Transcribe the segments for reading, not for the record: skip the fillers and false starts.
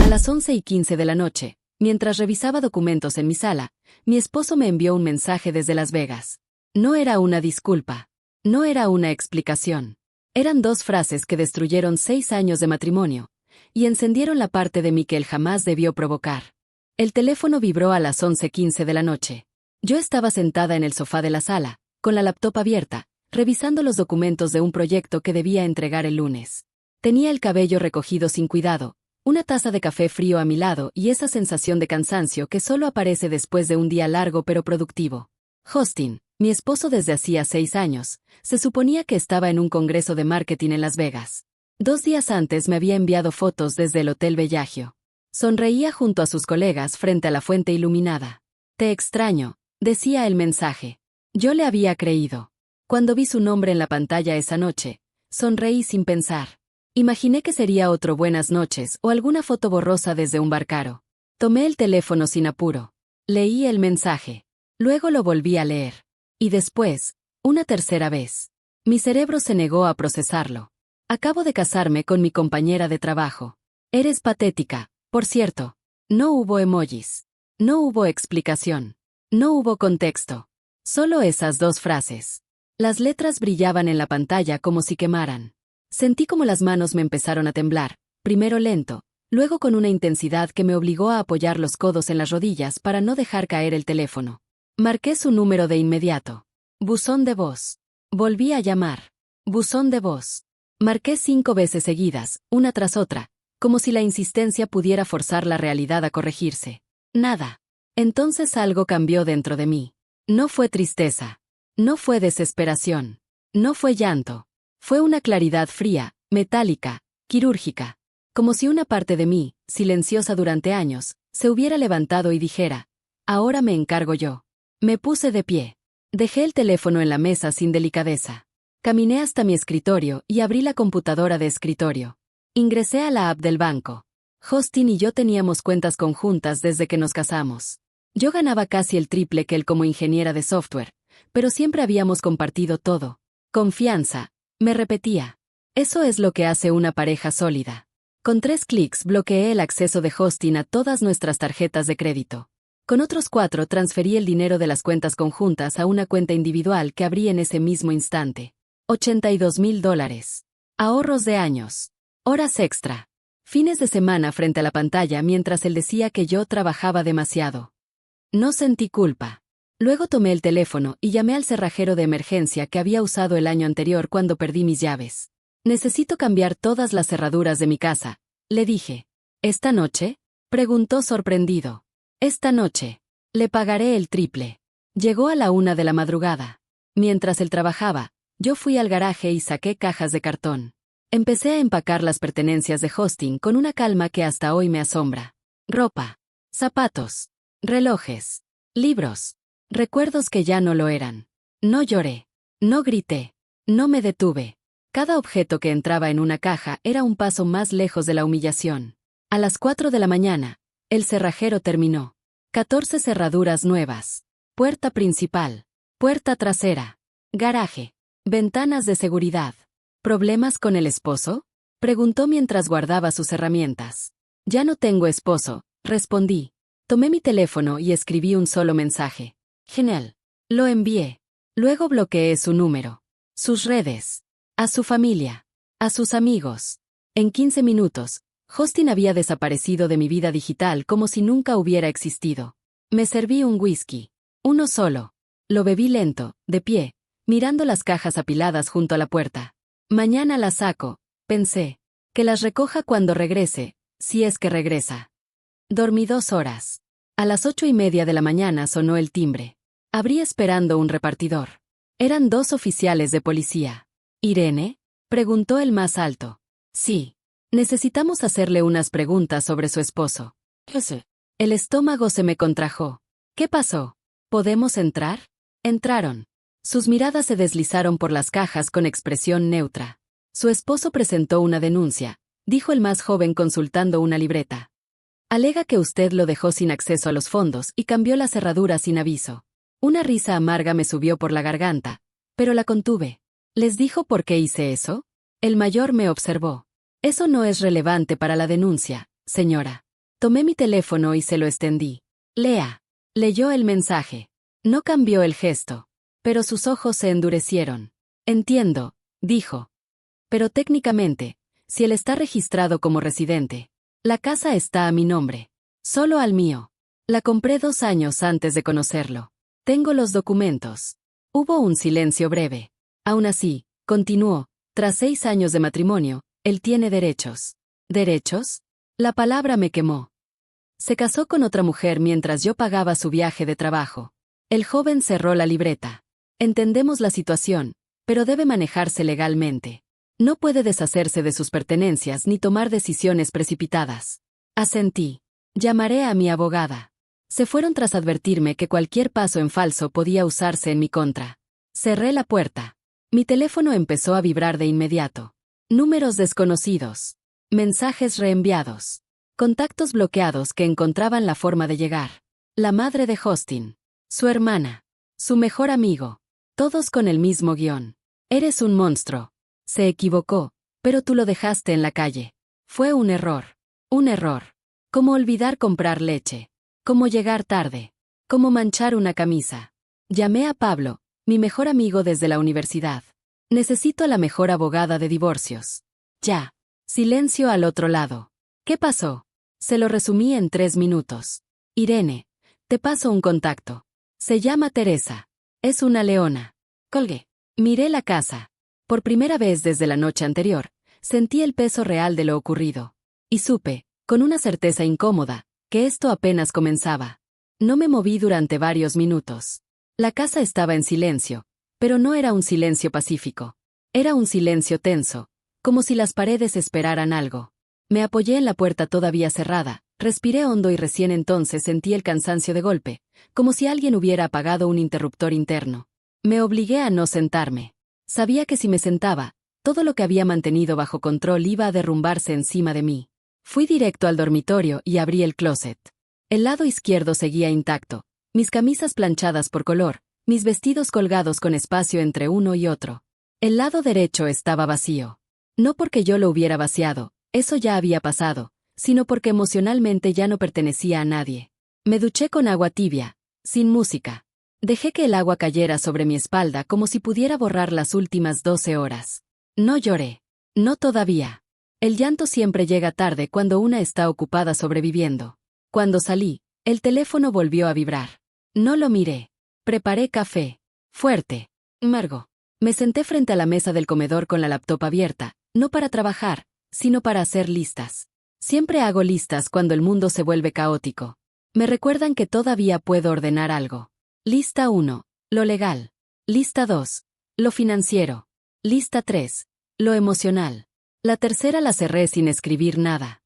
las 11:15 de la noche, mientras revisaba documentos en mi sala, mi esposo me envió un mensaje desde Las Vegas. No era una disculpa. No era una explicación. Eran 2 frases que destruyeron 6 años de matrimonio, y encendieron la parte de mí que él jamás debió provocar. El teléfono vibró a las 11:15 de la noche. Yo estaba sentada en el sofá de la sala, con la laptop abierta, revisando los documentos de un proyecto que debía entregar el lunes. Tenía el cabello recogido sin cuidado, una taza de café frío a mi lado y esa sensación de cansancio que solo aparece después de un día largo pero productivo. Justin, mi esposo desde hacía 6 años, se suponía que estaba en un congreso de marketing en Las Vegas. 2 días antes me había enviado fotos desde el Hotel Bellagio. Sonreía junto a sus colegas frente a la fuente iluminada. Te extraño, decía el mensaje. Yo le había creído. Cuando vi su nombre en la pantalla esa noche, sonreí sin pensar. Imaginé que sería otro buenas noches o alguna foto borrosa desde un bar caro. Tomé el teléfono sin apuro. Leí el mensaje. Luego lo volví a leer. Y después, una tercera vez. Mi cerebro se negó a procesarlo. Acabo de casarme con mi compañera de trabajo. Eres patética, por cierto. No hubo emojis. No hubo explicación. No hubo contexto. Solo esas 2 frases. Las letras brillaban en la pantalla como si quemaran. Sentí como las manos me empezaron a temblar, primero lento, luego con una intensidad que me obligó a apoyar los codos en las rodillas para no dejar caer el teléfono. Marqué su número de inmediato. Buzón de voz. Volví a llamar. Buzón de voz. Marqué 5 veces seguidas, una tras otra, como si la insistencia pudiera forzar la realidad a corregirse. Nada. Entonces algo cambió dentro de mí. No fue tristeza. No fue desesperación. No fue llanto. Fue una claridad fría, metálica, quirúrgica. Como si una parte de mí, silenciosa durante años, se hubiera levantado y dijera, ahora me encargo yo. Me puse de pie. Dejé el teléfono en la mesa sin delicadeza. Caminé hasta mi escritorio y abrí la computadora de escritorio. Ingresé a la app del banco. Justin y yo teníamos cuentas conjuntas desde que nos casamos. Yo ganaba casi el triple que él como ingeniera de software, pero siempre habíamos compartido todo. Confianza. Me repetía. Eso es lo que hace una pareja sólida. Con 3 clics bloqueé el acceso de Justin a todas nuestras tarjetas de crédito. Con otros 4 transferí el dinero de las cuentas conjuntas a una cuenta individual que abrí en ese mismo instante. $82,000. Ahorros de años. Horas extra. Fines de semana frente a la pantalla mientras él decía que yo trabajaba demasiado. No sentí culpa. Luego tomé el teléfono y llamé al cerrajero de emergencia que había usado el año anterior cuando perdí mis llaves. Necesito cambiar todas las cerraduras de mi casa, le dije. ¿Esta noche? Preguntó sorprendido. Esta noche. Le pagaré el triple. Llegó a la 1 de la madrugada. Mientras él trabajaba, yo fui al garaje y saqué cajas de cartón. Empecé a empacar las pertenencias de Justin con una calma que hasta hoy me asombra. Ropa. Zapatos. Relojes. Libros. Recuerdos que ya no lo eran. No lloré. No grité. No me detuve. Cada objeto que entraba en una caja era un paso más lejos de la humillación. A las 4 de la mañana, el cerrajero terminó. 14 cerraduras nuevas. Puerta principal. Puerta trasera. Garaje. Ventanas de seguridad. ¿Problemas con el esposo? Preguntó mientras guardaba sus herramientas. Ya no tengo esposo, respondí. Tomé mi teléfono y escribí un solo mensaje. Genial. Lo envié. Luego bloqueé su número. Sus redes. A su familia. A sus amigos. En 15 minutos, Justin había desaparecido de mi vida digital como si nunca hubiera existido. Me serví un whisky. Uno solo. Lo bebí lento, de pie, mirando las cajas apiladas junto a la puerta. Mañana las saco, pensé. Que las recoja cuando regrese, si es que regresa. Dormí 2 horas. A las 8:30 de la mañana sonó el timbre. Abrí esperando un repartidor. Eran 2 oficiales de policía. ¿Irene? Preguntó el más alto. Sí. Necesitamos hacerle unas preguntas sobre su esposo. ¿Qué sé? El estómago se me contrajo. ¿Qué pasó? ¿Podemos entrar? Entraron. Sus miradas se deslizaron por las cajas con expresión neutra. Su esposo presentó una denuncia, dijo el más joven consultando una libreta. Alega que usted lo dejó sin acceso a los fondos y cambió la cerradura sin aviso. Una risa amarga me subió por la garganta, pero la contuve. ¿Les dijo por qué hice eso? El mayor me observó. Eso no es relevante para la denuncia, señora. Tomé mi teléfono y se lo extendí. Lea. Leyó el mensaje. No cambió el gesto. Pero sus ojos se endurecieron. Entiendo, dijo. Pero técnicamente, si él está registrado como residente, la casa está a mi nombre. Solo al mío. La compré 2 años antes de conocerlo. Tengo los documentos. Hubo un silencio breve. Aún así, continuó, tras 6 años de matrimonio, él tiene derechos. ¿Derechos? La palabra me quemó. Se casó con otra mujer mientras yo pagaba su viaje de trabajo. El joven cerró la libreta. Entendemos la situación, pero debe manejarse legalmente. No puede deshacerse de sus pertenencias ni tomar decisiones precipitadas. Asentí. Llamaré a mi abogada. Se fueron tras advertirme que cualquier paso en falso podía usarse en mi contra. Cerré la puerta. Mi teléfono empezó a vibrar de inmediato. Números desconocidos. Mensajes reenviados. Contactos bloqueados que encontraban la forma de llegar. La madre de Justin. Su hermana. Su mejor amigo. Todos con el mismo guión. Eres un monstruo. Se equivocó, pero tú lo dejaste en la calle. Fue un error. Un error. Como olvidar comprar leche. Como llegar tarde. Como manchar una camisa. Llamé a Pablo, mi mejor amigo desde la universidad. Necesito a la mejor abogada de divorcios. Ya. Silencio al otro lado. ¿Qué pasó? Se lo resumí en 3 minutos. Irene, te paso un contacto. Se llama Teresa. Es una leona. Colgué. Miré la casa. Por primera vez desde la noche anterior, sentí el peso real de lo ocurrido. Y supe, con una certeza incómoda, que esto apenas comenzaba. No me moví durante varios minutos. La casa estaba en silencio, pero no era un silencio pacífico. Era un silencio tenso, como si las paredes esperaran algo. Me apoyé en la puerta todavía cerrada, respiré hondo y recién entonces sentí el cansancio de golpe, como si alguien hubiera apagado un interruptor interno. Me obligué a no sentarme. Sabía que si me sentaba, todo lo que había mantenido bajo control iba a derrumbarse encima de mí. Fui directo al dormitorio y abrí el closet. El lado izquierdo seguía intacto, mis camisas planchadas por color, mis vestidos colgados con espacio entre uno y otro. El lado derecho estaba vacío. No porque yo lo hubiera vaciado, eso ya había pasado, sino porque emocionalmente ya no pertenecía a nadie. Me duché con agua tibia, sin música. Dejé que el agua cayera sobre mi espalda como si pudiera borrar las últimas 12 horas. No lloré. No todavía. El llanto siempre llega tarde cuando una está ocupada sobreviviendo. Cuando salí, el teléfono volvió a vibrar. No lo miré. Preparé café. Fuerte. Amargo. Me senté frente a la mesa del comedor con la laptop abierta, no para trabajar, sino para hacer listas. Siempre hago listas cuando el mundo se vuelve caótico. Me recuerdan que todavía puedo ordenar algo. Lista 1. Lo legal. Lista 2. Lo financiero. Lista 3. Lo emocional. La tercera la cerré sin escribir nada.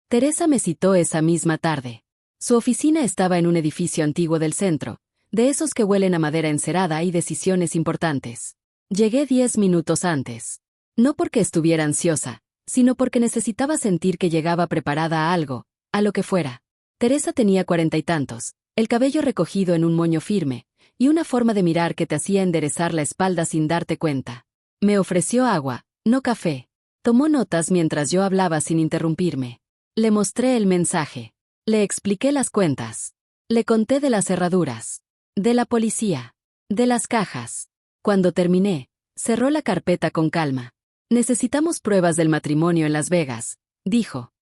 Teresa me citó esa misma tarde. Su oficina estaba en un edificio antiguo del centro, de esos que huelen a madera encerada y decisiones importantes. Llegué 10 minutos antes. No porque estuviera ansiosa, sino porque necesitaba sentir que llegaba preparada a algo, a lo que fuera. Teresa tenía 40 y tantos, el cabello recogido en un moño firme, y una forma de mirar que te hacía enderezar la espalda sin darte cuenta. Me ofreció agua, no café. Tomó notas mientras yo hablaba sin interrumpirme. Le mostré el mensaje. Le expliqué las cuentas. Le conté de las cerraduras. De la policía. De las cajas. Cuando terminé, cerró la carpeta con calma. Necesitamos pruebas del matrimonio en Las Vegas, dijo.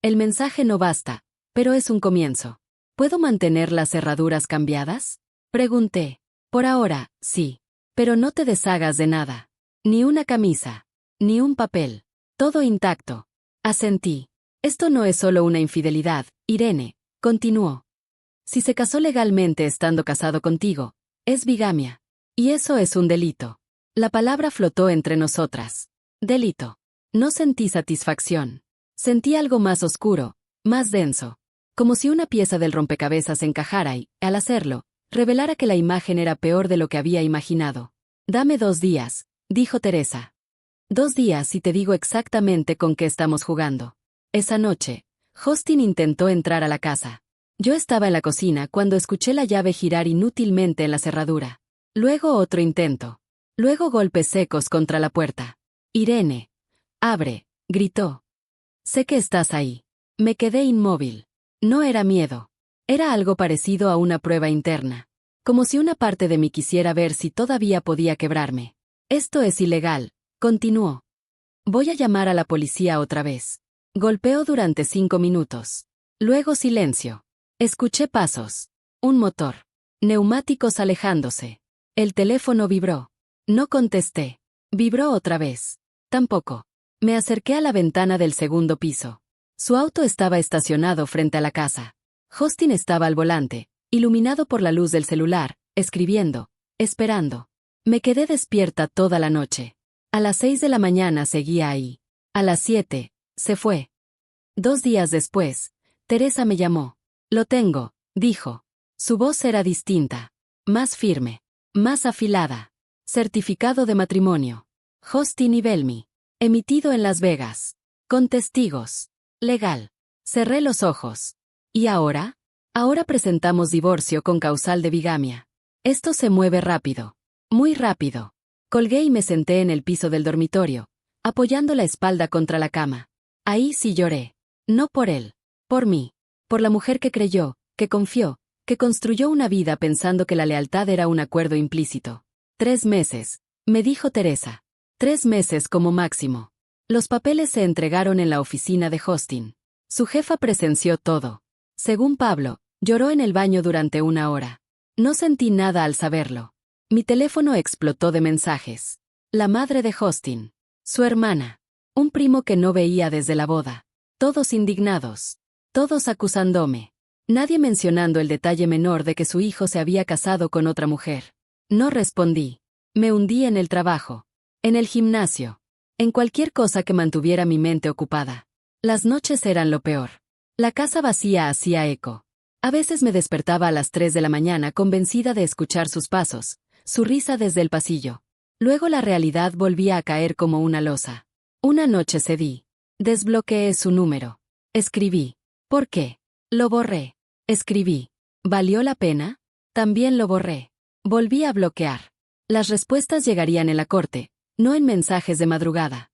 El mensaje no basta, pero es un comienzo. ¿Puedo mantener las cerraduras cambiadas? Pregunté. Por ahora, sí. Pero no te deshagas de nada. Ni una camisa. Ni un papel. Todo intacto. Asentí. Esto no es solo una infidelidad, Irene, continuó. Si se casó legalmente estando casado contigo, es bigamia. Y eso es un delito. La palabra flotó entre nosotras. Delito. No sentí satisfacción. Sentí algo más oscuro, más denso. Como si una pieza del rompecabezas encajara y, al hacerlo, revelara que la imagen era peor de lo que había imaginado. Dame 2 días, dijo Teresa. 2 días y te digo exactamente con qué estamos jugando. Esa noche, Justin intentó entrar a la casa. Yo estaba en la cocina cuando escuché la llave girar inútilmente en la cerradura. Luego otro intento. Luego golpes secos contra la puerta. Irene. Abre, gritó. Sé que estás ahí. Me quedé inmóvil. No era miedo. Era algo parecido a una prueba interna. Como si una parte de mí quisiera ver si todavía podía quebrarme. Esto es ilegal, continuó. Voy a llamar a la policía otra vez. Golpeó durante 5 minutos. Luego silencio. Escuché pasos. Un motor. Neumáticos alejándose. El teléfono vibró. No contesté. Vibró otra vez. Tampoco. Me acerqué a la ventana del segundo piso. Su auto estaba estacionado frente a la casa. Justin estaba al volante, iluminado por la luz del celular, escribiendo, esperando. Me quedé despierta toda la noche. A las 6 de la mañana seguía ahí. A las 7, se fue. 2 días después, Teresa me llamó. Lo tengo, dijo. Su voz era distinta. Más firme. Más afilada. Certificado de matrimonio. Justin y Belmi. Emitido en Las Vegas. Con testigos. Legal. Cerré los ojos. ¿Y ahora? Ahora presentamos divorcio con causal de bigamia. Esto se mueve rápido. Muy rápido. Colgué y me senté en el piso del dormitorio, apoyando la espalda contra la cama. Ahí sí lloré. No por él. Por mí. Por la mujer que creyó, que confió, que construyó una vida pensando que la lealtad era un acuerdo implícito. 3 meses, me dijo Teresa. 3 meses como máximo. Los papeles se entregaron en la oficina de Justin. Su jefa presenció todo. Según Pablo, lloró en el baño durante 1 hora. No sentí nada al saberlo. Mi teléfono explotó de mensajes. La madre de Justin. Su hermana. Un primo que no veía desde la boda. Todos indignados. Todos acusándome. Nadie mencionando el detalle menor de que su hijo se había casado con otra mujer. No respondí. Me hundí en el trabajo. En el gimnasio. En cualquier cosa que mantuviera mi mente ocupada. Las noches eran lo peor. La casa vacía hacía eco. A veces me despertaba a las 3 de la mañana convencida de escuchar sus pasos, su risa desde el pasillo. Luego la realidad volvía a caer como una losa. Una noche cedí. Desbloqueé su número. Escribí. ¿Por qué? Lo borré. Escribí. ¿Valió la pena? También lo borré. Volví a bloquear. Las respuestas llegarían en la corte, no en mensajes de madrugada.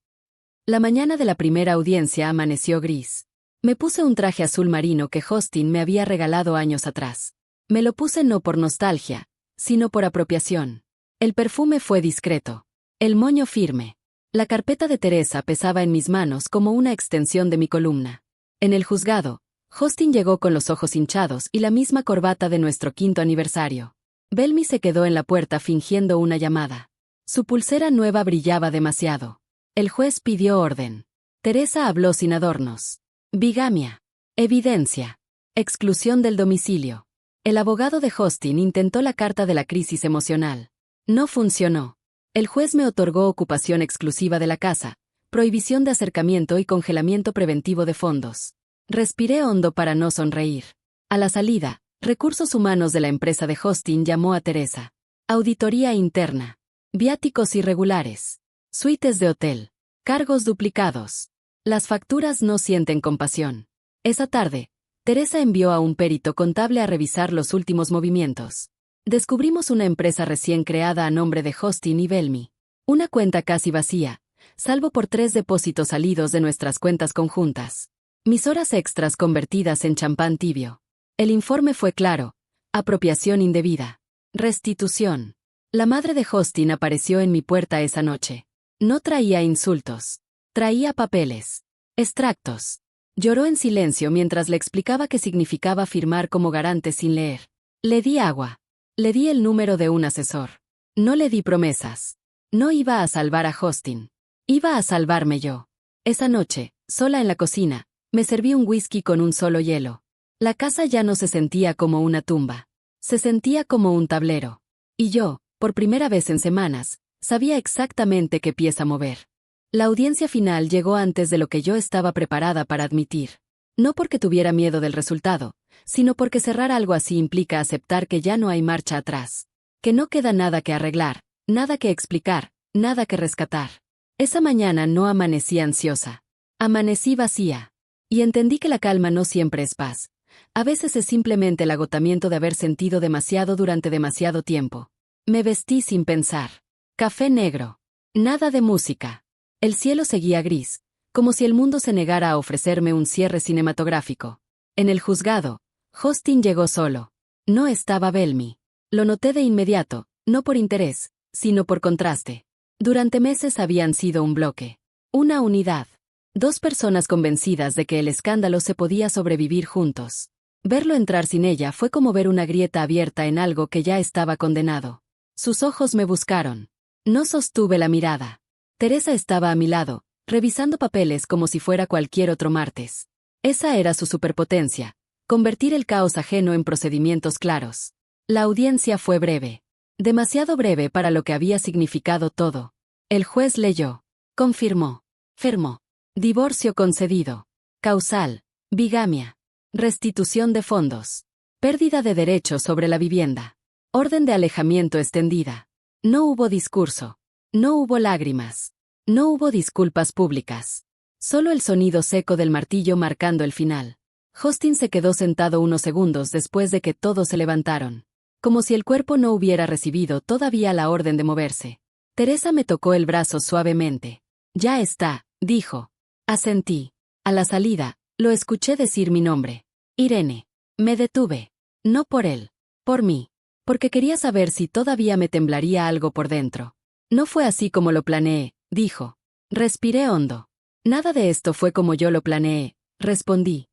La mañana de la primera audiencia amaneció gris. Me puse un traje azul marino que Justin me había regalado años atrás. Me lo puse no por nostalgia, sino por apropiación. El perfume fue discreto. El moño firme. La carpeta de Teresa pesaba en mis manos como una extensión de mi columna. En el juzgado, Justin llegó con los ojos hinchados y la misma corbata de nuestro 5º aniversario. Belmi se quedó en la puerta fingiendo una llamada. Su pulsera nueva brillaba demasiado. El juez pidió orden. Teresa habló sin adornos. Bigamia. Evidencia. Exclusión del domicilio. El abogado de Justin intentó la carta de la crisis emocional. No funcionó. El juez me otorgó ocupación exclusiva de la casa, prohibición de acercamiento y congelamiento preventivo de fondos. Respiré hondo para no sonreír. A la salida, Recursos Humanos de la empresa de Justin llamó a Teresa. Auditoría interna. Viáticos irregulares. Suites de hotel. Cargos duplicados. Las facturas no sienten compasión. Esa tarde, Teresa envió a un perito contable a revisar los últimos movimientos. Descubrimos una empresa recién creada a nombre de Justin y Belmi. Una cuenta casi vacía, salvo por 3 depósitos salidos de nuestras cuentas conjuntas. Mis horas extras convertidas en champán tibio. El informe fue claro. Apropiación indebida. Restitución. La madre de Justin apareció en mi puerta esa noche. No traía insultos. Traía papeles. Extractos. Lloró en silencio mientras le explicaba qué significaba firmar como garante sin leer. Le di agua. Le di el número de un asesor. No le di promesas. No iba a salvar a Justin. Iba a salvarme yo. Esa noche, sola en la cocina, me serví un whisky con un solo hielo. La casa ya no se sentía como una tumba. Se sentía como un tablero. Y yo, por primera vez en semanas, sabía exactamente qué pieza mover. La audiencia final llegó antes de lo que yo estaba preparada para admitir. No porque tuviera miedo del resultado, sino porque cerrar algo así implica aceptar que ya no hay marcha atrás. Que no queda nada que arreglar, nada que explicar, nada que rescatar. Esa mañana no amanecí ansiosa. Amanecí vacía. Y entendí que la calma no siempre es paz. A veces es simplemente el agotamiento de haber sentido demasiado durante demasiado tiempo. Me vestí sin pensar. Café negro. Nada de música. El cielo seguía gris, como si el mundo se negara a ofrecerme un cierre cinematográfico. En el juzgado, Justin llegó solo. No estaba Bellamy. Lo noté de inmediato, no por interés, sino por contraste. Durante meses habían sido un bloque. Una unidad. Dos personas convencidas de que el escándalo se podía sobrevivir juntos. Verlo entrar sin ella fue como ver una grieta abierta en algo que ya estaba condenado. Sus ojos me buscaron. No sostuve la mirada. Teresa estaba a mi lado, revisando papeles como si fuera cualquier otro martes. Esa era su superpotencia, convertir el caos ajeno en procedimientos claros. La audiencia fue breve. Demasiado breve para lo que había significado todo. El juez leyó. Confirmó. Firmó. Divorcio concedido. Causal. Bigamia. Restitución de fondos. Pérdida de derechos sobre la vivienda. Orden de alejamiento extendida. No hubo discurso. No hubo lágrimas. No hubo disculpas públicas. Solo el sonido seco del martillo marcando el final. Justin se quedó sentado unos segundos después de que todos se levantaron. Como si el cuerpo no hubiera recibido todavía la orden de moverse. Teresa me tocó el brazo suavemente. Ya está, dijo. Asentí. A la salida, lo escuché decir mi nombre. Irene. Me detuve. No por él. Por mí. Porque quería saber si todavía me temblaría algo por dentro. No fue así como lo planeé, dijo. Respiré hondo. Nada de esto fue como yo lo planeé, respondí.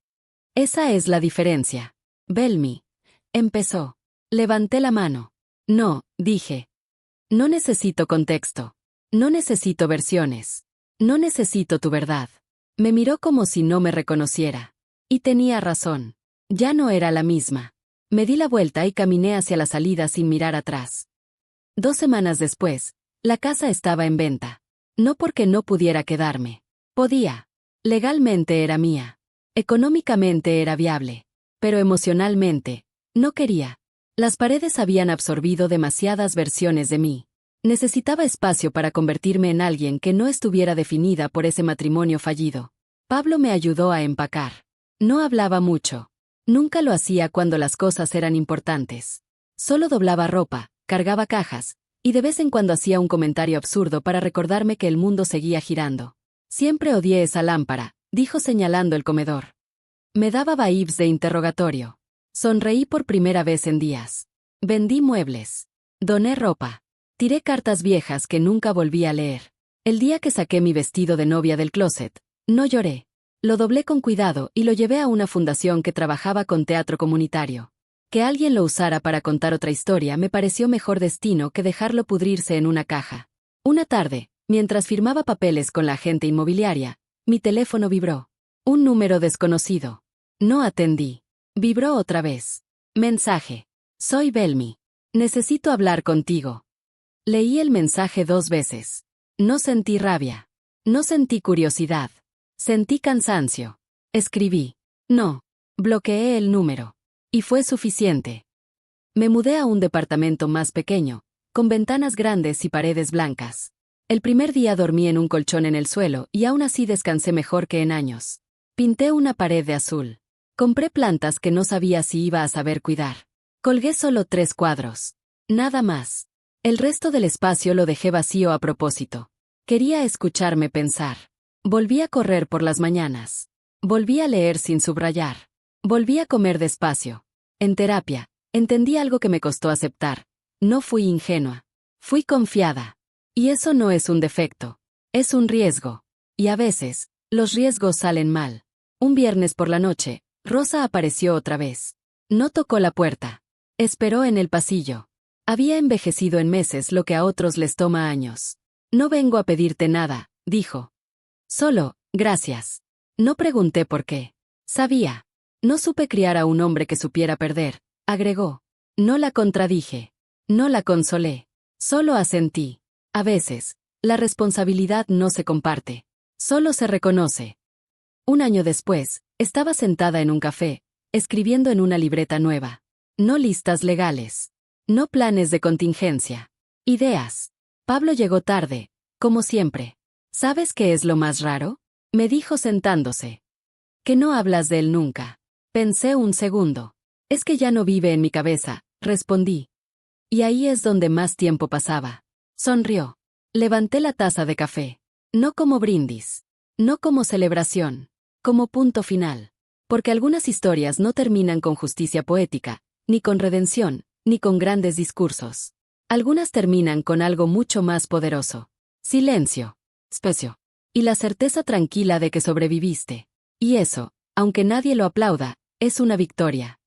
Esa es la diferencia. Bellamy. Empezó. Levanté la mano. No, dije. No necesito contexto. No necesito versiones. No necesito tu verdad. Me miró como si no me reconociera. Y tenía razón. Ya no era la misma. Me di la vuelta y caminé hacia la salida sin mirar atrás. 2 semanas después, la casa estaba en venta. No porque no pudiera quedarme. Podía. Legalmente era mía. Económicamente era viable. Pero emocionalmente, no quería. Las paredes habían absorbido demasiadas versiones de mí. Necesitaba espacio para convertirme en alguien que no estuviera definida por ese matrimonio fallido. Pablo me ayudó a empacar. No hablaba mucho. Nunca lo hacía cuando las cosas eran importantes. Solo doblaba ropa, cargaba cajas, y de vez en cuando hacía un comentario absurdo para recordarme que el mundo seguía girando. Siempre odié esa lámpara, dijo señalando el comedor. Me daba vibes de interrogatorio. Sonreí por primera vez en días. Vendí muebles. Doné ropa. Tiré cartas viejas que nunca volví a leer. El día que saqué mi vestido de novia del closet, no lloré. Lo doblé con cuidado y lo llevé a una fundación que trabajaba con teatro comunitario. Que alguien lo usara para contar otra historia me pareció mejor destino que dejarlo pudrirse en una caja. Una tarde, mientras firmaba papeles con la agente inmobiliaria, mi teléfono vibró. Un número desconocido. No atendí. Vibró otra vez. Mensaje. Soy Bellamy. Necesito hablar contigo. Leí el mensaje 2 veces. No sentí rabia. No sentí curiosidad. Sentí cansancio. Escribí. No. Bloqueé el número. Y fue suficiente. Me mudé a un departamento más pequeño, con ventanas grandes y paredes blancas. El primer día dormí en un colchón en el suelo y aún así descansé mejor que en años. Pinté una pared de azul. Compré plantas que no sabía si iba a saber cuidar. Colgué solo 3 cuadros. Nada más. El resto del espacio lo dejé vacío a propósito. Quería escucharme pensar. Volví a correr por las mañanas. Volví a leer sin subrayar. Volví a comer despacio. En terapia, entendí algo que me costó aceptar. No fui ingenua. Fui confiada. Y eso no es un defecto. Es un riesgo. Y a veces, los riesgos salen mal. Un viernes por la noche, Rosa apareció otra vez. No tocó la puerta. Esperó en el pasillo. Había envejecido en meses lo que a otros les toma años. No vengo a pedirte nada, dijo. Solo, gracias. No pregunté por qué. Sabía. No supe criar a un hombre que supiera perder, agregó. No la contradije. No la consolé. Solo asentí. A veces, la responsabilidad no se comparte. Solo se reconoce. 1 año después, estaba sentada en un café, escribiendo en una libreta nueva. No listas legales. No planes de contingencia. Ideas. Pablo llegó tarde, como siempre. ¿Sabes qué es lo más raro? Me dijo sentándose. Que no hablas de él nunca. Pensé un segundo. Es que ya no vive en mi cabeza, respondí. Y ahí es donde más tiempo pasaba. Sonrió. Levanté la taza de café. No como brindis. No como celebración. Como punto final. Porque algunas historias no terminan con justicia poética, ni con redención, ni con grandes discursos. Algunas terminan con algo mucho más poderoso. Silencio. Espacio. Y la certeza tranquila de que sobreviviste. Y eso, aunque nadie lo aplauda, es una victoria.